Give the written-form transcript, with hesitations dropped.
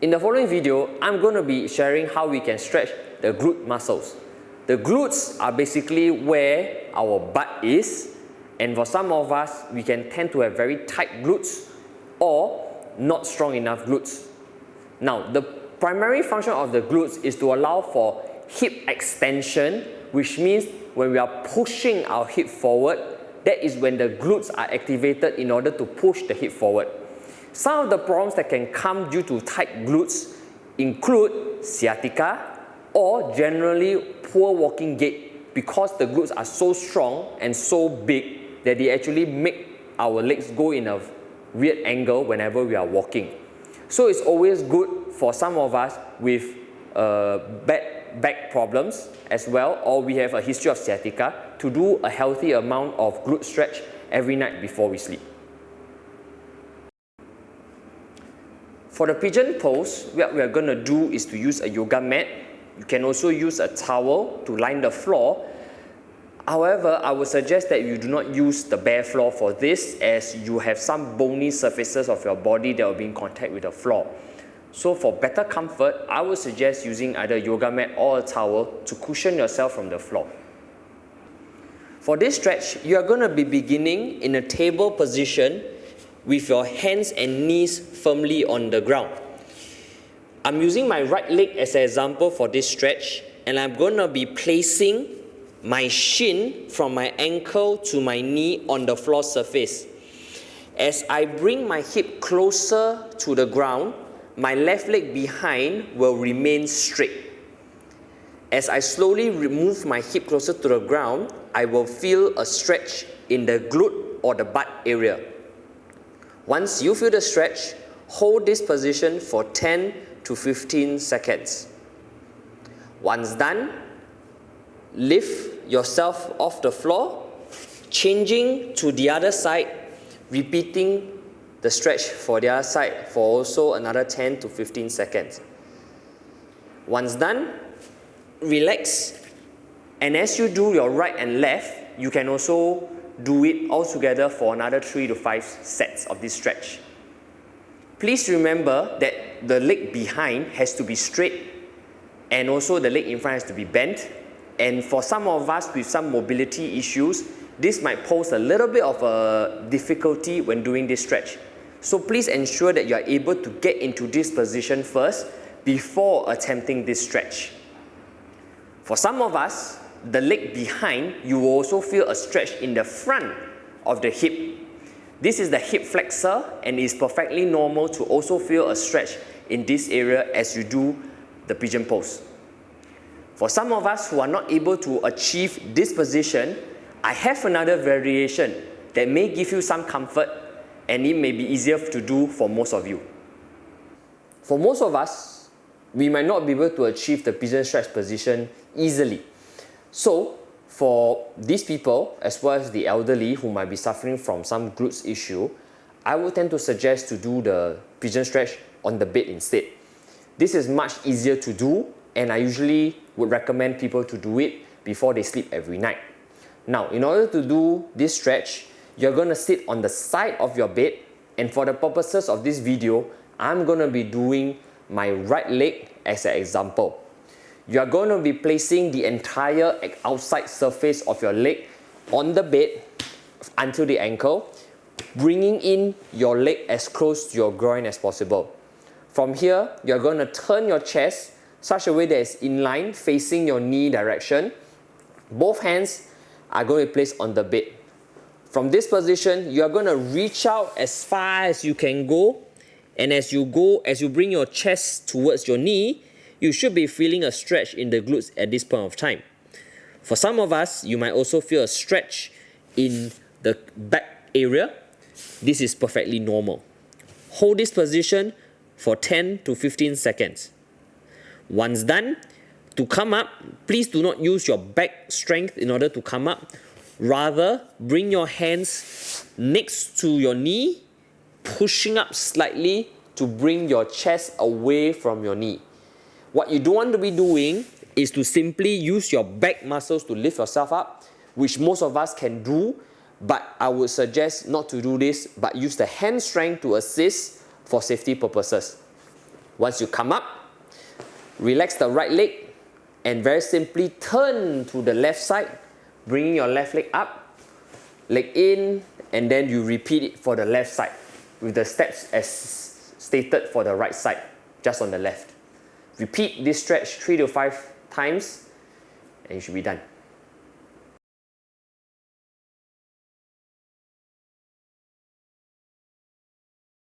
In the following video, I'm going to be sharing how we can stretch the glute muscles. The glutes are basically where our butt is, and for some of us, we can tend to have very tight glutes or not strong enough glutes. Now, the primary function of the glutes is to allow for hip extension, which means when we are pushing our hip forward, that is when the glutes are activated in order to push the hip forward. Some of the problems that can come due to tight glutes include sciatica or generally poor walking gait, because the glutes are so strong and so big that they actually make our legs go in a weird angle whenever we are walking. So it's always good for some of us with bad back problems as well, or we have a history of sciatica, to do a healthy amount of glute stretch every night before we sleep. For the pigeon pose, what we are going to do is to use a yoga mat. You can also use a towel to line the floor. However, I would suggest that you do not use the bare floor for this, as you have some bony surfaces of your body that will be in contact with the floor. So for better comfort, I would suggest using either a yoga mat or a towel to cushion yourself from the floor. For this stretch, you are going to be beginning in a table position with your hands and knees firmly on the ground. I'm using my right leg as an example for this stretch, and I'm going to be placing my shin from my ankle to my knee on the floor surface. As I bring my hip closer to the ground, my left leg behind will remain straight. As I slowly remove my hip closer to the ground, I will feel a stretch in the glute or the butt area. Once you feel the stretch, hold this position for 10 to 15 seconds. Once done, lift yourself off the floor, changing to the other side, repeating the stretch for the other side for also another 10 to 15 seconds. Once done, relax, and as you do your right and left, you can also do it all together for another 3 to 5 sets of this stretch. Please remember that the leg behind has to be straight, and also the leg in front has to be bent. And for some of us with some mobility issues, this might pose a little bit of a difficulty when doing this stretch. So please ensure that you are able to get into this position first before attempting this stretch. For some of us, the leg behind, you will also feel a stretch in the front of the hip. This is the hip flexor, and it's perfectly normal to also feel a stretch in this area as you do the pigeon pose. For some of us who are not able to achieve this position, I have another variation that may give you some comfort, and it may be easier to do for most of you. For most of us, we might not be able to achieve the pigeon stretch position easily. So, for these people, as well as the elderly who might be suffering from some glutes issue, I would tend to suggest to do the pigeon stretch on the bed instead. This is much easier to do, and I usually would recommend people to do it before they sleep every night. Now, in order to do this stretch, you're going to sit on the side of your bed, and for the purposes of this video, I'm going to be doing my right leg as an example. You are going to be placing the entire outside surface of your leg on the bed until the ankle, bringing in your leg as close to your groin as possible. From here, you are going to turn your chest such a way that it's in line facing your knee direction. Both hands are going to be placed on the bed. From this position, you are going to reach out as far as you can go, and as you bring your chest towards your knee, you should be feeling a stretch in the glutes at this point of time. For some of us, you might also feel a stretch in the back area. This is perfectly normal. Hold this position for 10 to 15 seconds. Once done, to come up, please do not use your back strength in order to come up. Rather, bring your hands next to your knee, pushing up slightly to bring your chest away from your knee. What you don't want to be doing is to simply use your back muscles to lift yourself up, which most of us can do, but I would suggest not to do this, but use the hand strength to assist for safety purposes. Once you come up, relax the right leg and very simply turn to the left side, bringing your left leg up, leg in, and then you repeat it for the left side with the steps as stated for the right side, just on the left. Repeat this stretch 3 to 5 times and you should be done.